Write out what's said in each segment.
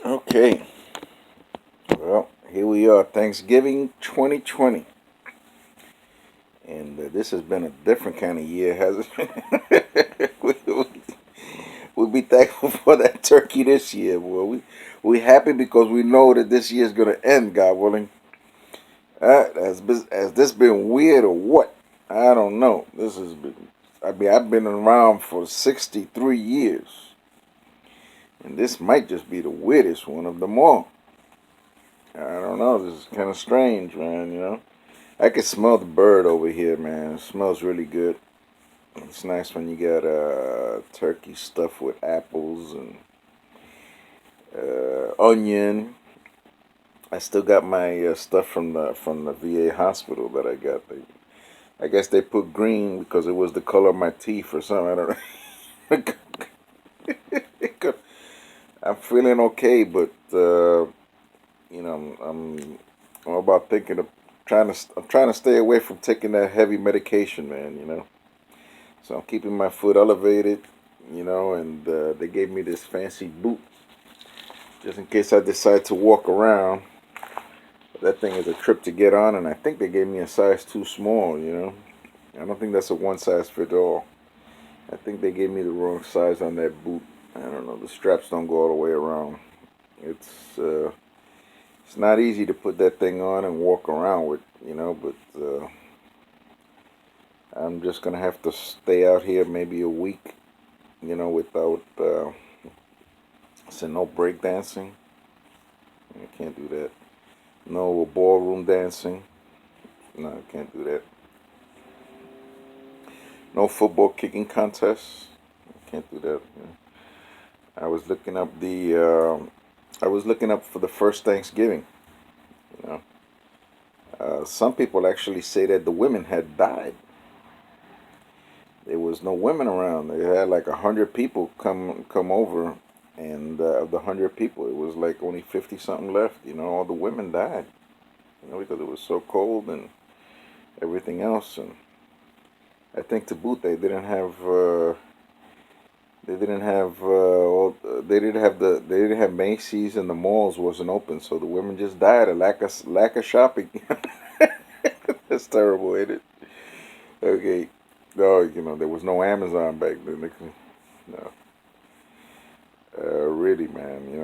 Okay, well, here we are, Thanksgiving 2020. And this has been a different kind of year, hasn't it? We'll be thankful for that turkey this year, boy. We happy because we know that this year's going to end, God willing. Has this been weird or what? I don't know. This has been, I've been around for 63 years. And this might just be the weirdest one of them all. I don't know. This is kind of strange, man. I can smell the bird over here, man. It smells really good. It's nice when you got turkey stuffed with apples and onion. I still got my stuff from the VA hospital that I got. I guess they put green because it was the color of my teeth or something. I don't know. I'm feeling okay, but I'm about thinking of I'm trying to stay away from taking that heavy medication, man. So I'm keeping my foot elevated, and they gave me this fancy boot just in case I decide to walk around. That thing is a trip to get on, and I think they gave me a size too small. I don't think that's a one size fit all. I think they gave me the wrong size on that boot. I don't know. The straps don't go all the way around. It's uh, it's not easy to put that thing on and walk around with. But I'm just gonna have to stay out here maybe a week, without no break dancing. I can't do that. No ballroom dancing. No, I can't do that. No football kicking contests. I can't do that. I was looking up I was looking up for the first Thanksgiving. You know, some people actually say that the women had died. There was no women around. They had like 100 people come over, and of the 100 people, it was like only 50 something left. All the women died. Because it was so cold and everything else. And I think to boot, they didn't have Macy's, and the malls wasn't open, so the women just died of lack of shopping. That's terrible, ain't it? Okay, no, there was no Amazon back then. No, really, man.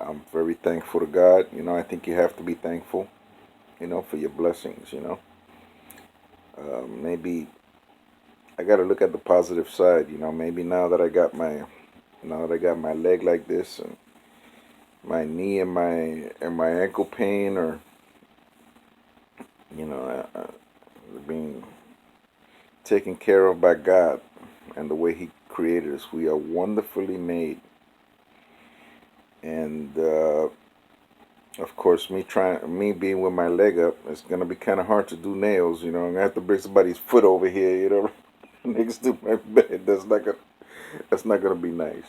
I'm very thankful to God. I think you have to be thankful. For your blessings. Maybe I got to look at the positive side. Maybe now that I got my leg like this, and my knee and my ankle pain, or being taken care of by God and the way He created us. We are wonderfully made, and of course, me being with my leg up, it's gonna be kind of hard to do nails. I'm gonna have to bring somebody's foot over here, next to my bed. That's not gonna be nice.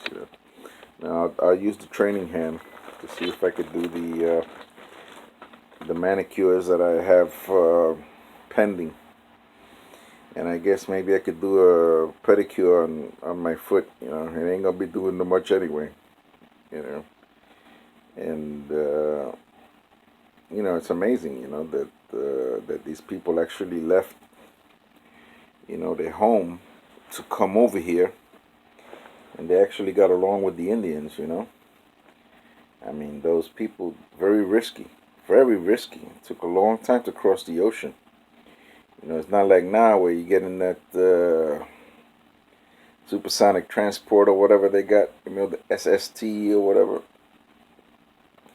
Now I'll use the training hand to see if I could do the manicures that I have pending, and I guess maybe I could do a pedicure on my foot. It ain't gonna be doing too much anyway. You know, and it's amazing. That these people actually left their home to come over here, and they actually got along with the Indians. I mean, those people very risky, very risky. It took a long time to cross the ocean. It's not like now where you get in that supersonic transport or whatever they got, the SST or whatever,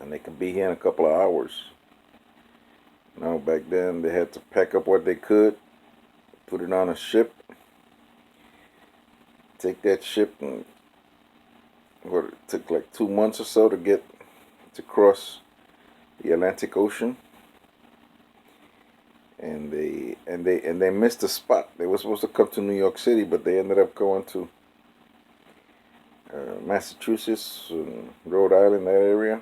and they can be here in a couple of hours. Back then they had to pack up what they could, put it on a ship, take that ship, and it took like 2 months or so to cross the Atlantic Ocean. And they missed the spot. They were supposed to come to New York City, but they ended up going to Massachusetts, and Rhode Island, that area,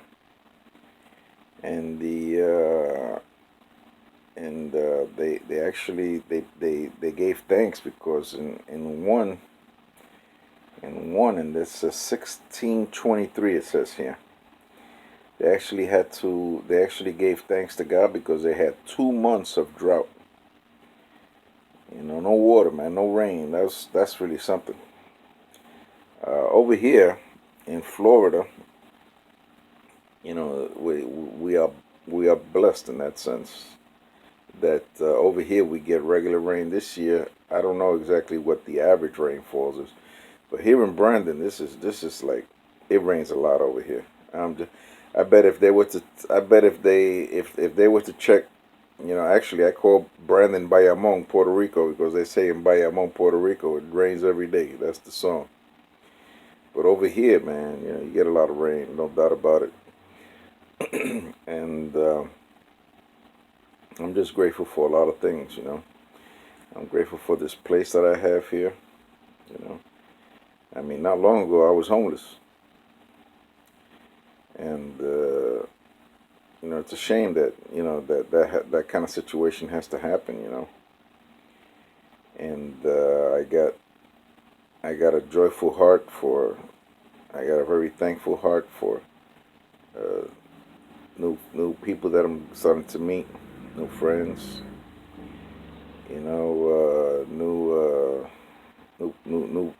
and they actually they gave thanks because in this 1623, it says here, They actually gave thanks to God because they had 2 months of drought. No water, man, no rain. That's really something. Over here in Florida, we are blessed in that sense. That over here we get regular rain. This year, I don't know exactly what the average rainfall is, but here in Brandon, this is like it rains a lot over here. Just, I bet if they were to, I bet if they were to check, actually I call Brandon Bayamon, Puerto Rico, because they say in Bayamon, Puerto Rico, it rains every day. That's the song. But over here, man, you get a lot of rain, no doubt about it. And I'm just grateful for a lot of things. I'm grateful for this place that I have here. You know, I mean, not long ago I was homeless, and it's a shame that that kind of situation has to happen. And I got a joyful heart for. I got a very thankful heart for uh, new people that I'm starting to meet, new friends.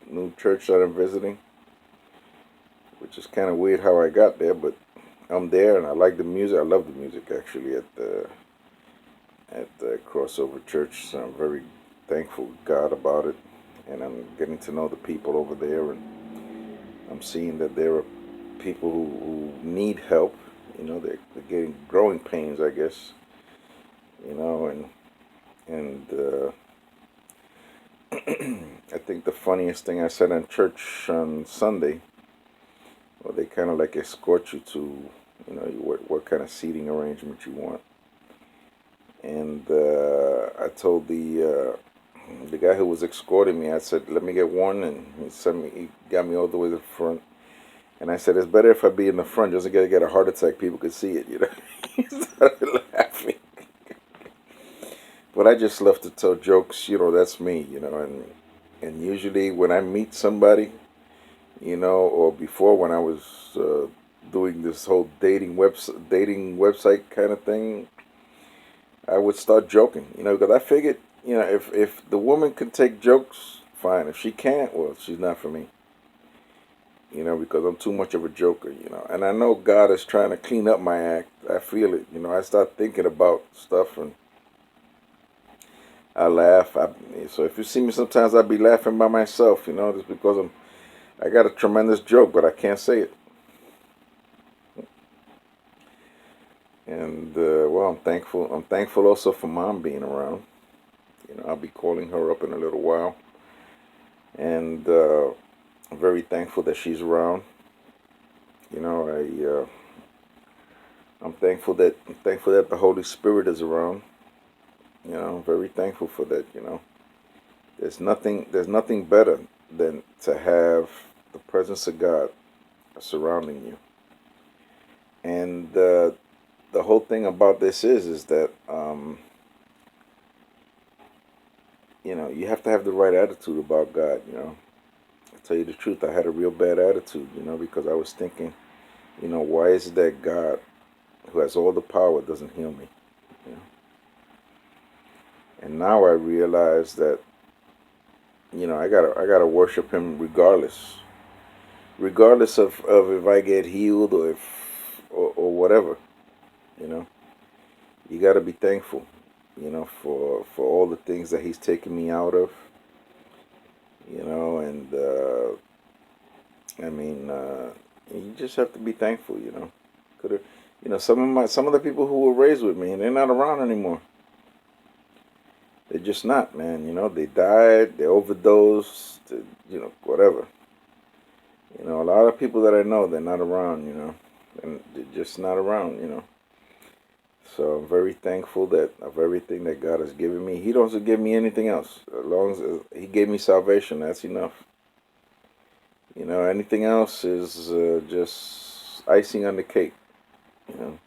New church that I'm visiting, which is kind of weird how I got there, but I'm there and I like the music. I love the music actually at the Crossover Church. So I'm very thankful to God about it, and I'm getting to know the people over there, and I'm seeing that there are people who need help. They're getting growing pains, I guess. And I think the funniest thing I said in church on Sunday, well, they kind of like escort you to, what kind of seating arrangement you want. And I told the guy who was escorting me, I said, "Let me get one," and he got me all the way to the front. And I said, "It's better if I be in the front, just in case I get a heart attack, people could see it." He started laughing. But I just love to tell jokes. That's me. And usually when I meet somebody, or before when I was doing this whole dating website kind of thing, I would start joking, because I figured, if the woman can take jokes, fine. If she can't, well, she's not for me, because I'm too much of a joker. And I know God is trying to clean up my act. I feel it. I start thinking about stuff and I laugh. So if you see me sometimes, I be laughing by myself, just because I got a tremendous joke, but I can't say it. And well, I'm thankful. I'm thankful also for Mom being around. I'll be calling her up in a little while, and I'm very thankful that she's around. I'm thankful that the Holy Spirit is around. I'm very thankful for that. There's nothing better than to have the presence of God surrounding you. And the whole thing about this is that you have to have the right attitude about God. I tell you the truth, I had a real bad attitude. Because I was thinking, why is it that God, who has all the power, doesn't heal me? You know? And now I realize that I gotta worship Him regardless of if I get healed or whatever. You know, you gotta be thankful. For all the things that He's taken me out of. And I mean, you just have to be thankful. Could have, some of the people who were raised with me, and they're not around anymore. They're just not, man. They died, they overdosed, whatever. A lot of people that I know, they're not around. And they're just not around. So I'm very thankful that of everything that God has given me. He doesn't give me anything else. As long as He gave me salvation, that's enough. Anything else is just icing on the cake. You know,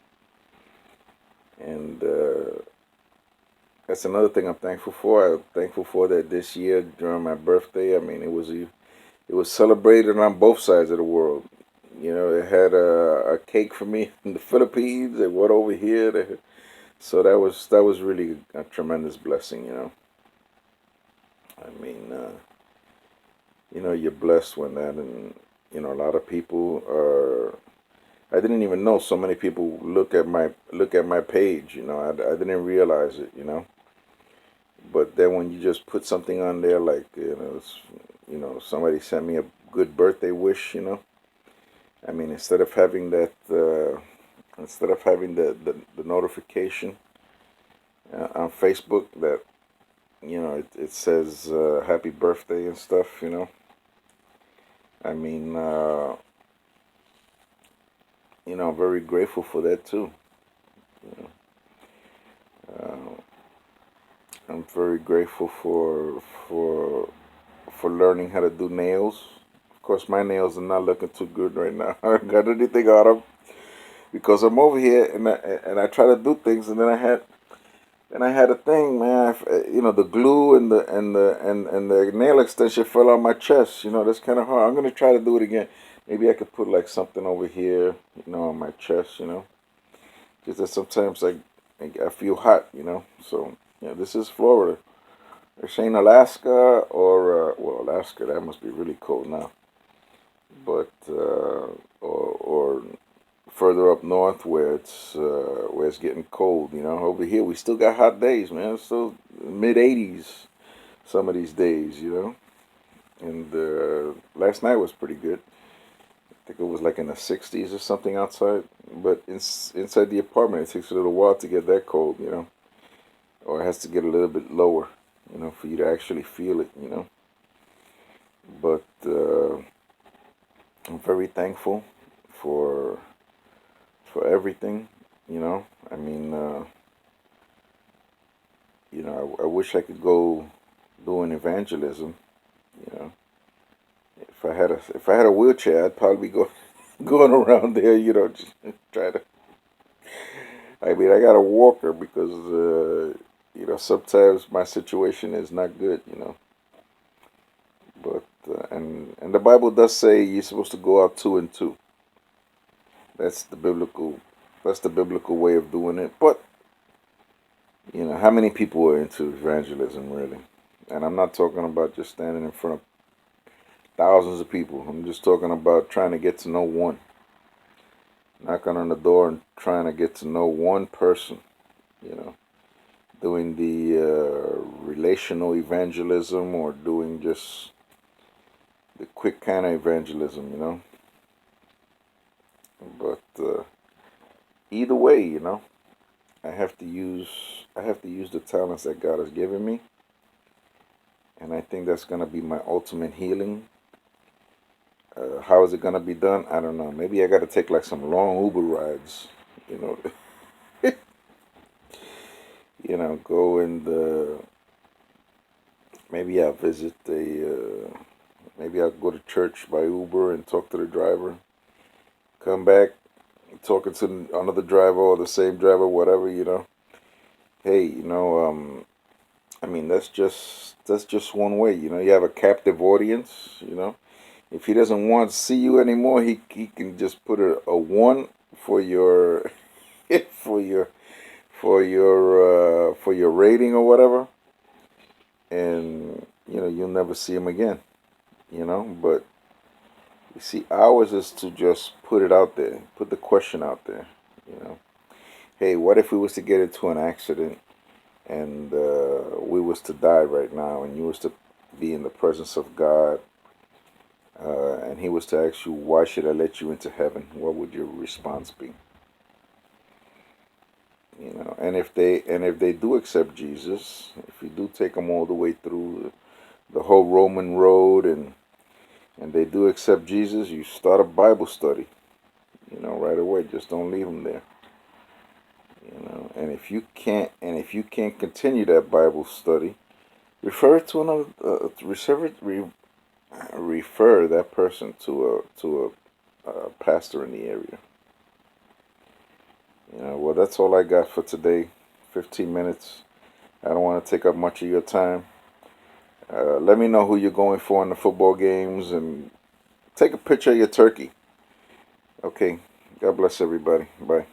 and that's another thing I'm thankful for. I'm thankful for that this year during my birthday. I mean, it was celebrated on both sides of the world. You know, they had a cake for me in the Philippines. They went over here. So that was really a tremendous blessing. I mean, you're blessed when that, and a lot of people are. I didn't even know so many people look at my page. I didn't realize it. But then when you just put something on there, like somebody sent me a good birthday wish. I mean, instead of having the notification on Facebook that it says happy birthday and stuff. I mean, I'm very grateful for that too. You uh, I'm very grateful for learning how to do nails. Of course, my nails are not looking too good right now. I haven't got anything on them because I'm over here and I try to do things, and then I had a thing, man. The glue and the nail extension fell on my chest. That's kind of hard. I'm gonna try to do it again. Maybe I could put like something over here, on my chest. Because that sometimes I feel hot. So this is Florida. This ain't Alaska or Alaska. That must be really cold now. But or further up north where it's getting cold. Over here we still got hot days, man. It's still mid 80s some of these days. And last night was pretty good. I think it was like in the 60s or something outside. But inside the apartment, it takes a little while to get that cold. Or it has to get a little bit lower. For you to actually feel it. But I'm very thankful for everything. I mean, I wish I could go doing evangelism. You know, if I had a wheelchair, I'd probably go going around there. Just try to. I mean, I got a walker because sometimes my situation is not good. But and the Bible does say you're supposed to go out two and two. That's the biblical. That's the biblical way of doing it. But how many people are into evangelism really? And I'm not talking about just standing in front of thousands of people. I'm just talking about trying to get to know one, knocking on the door and trying to get to know one person. You know, doing the relational evangelism or doing just the quick kind of evangelism. But either way, I have to use the talents that God has given me, and I think that's gonna be my ultimate healing. How is it gonna be done? I don't know. Maybe I got to take like some long Uber rides. You know, go and maybe I'll visit maybe I'll go to church by Uber and talk to the driver. Come back talking to another driver or the same driver, whatever. Hey, I mean that's just one way. You have a captive audience. If he doesn't want to see you anymore, he can just put a one for your for your for your rating or whatever, and you'll never see him again. But you see, ours is to just put it out there, put the question out there. You know, hey, what if we was to get into an accident and we was to die right now, and you was to be in the presence of God, and He was to ask you, why should I let you into heaven? What would your response be? And if they do accept Jesus, if you do take them all the way through the whole Roman road, and they do accept Jesus, you start a Bible study, right away. Just don't leave them there. And if you can't continue that Bible study, refer it to another, refer that person to a pastor in the area. Well, that's all I got for today. 15 minutes. I don't want to take up much of your time. Let me know who you're going for in the football games, and take a picture of your turkey. Okay. God bless everybody. Bye.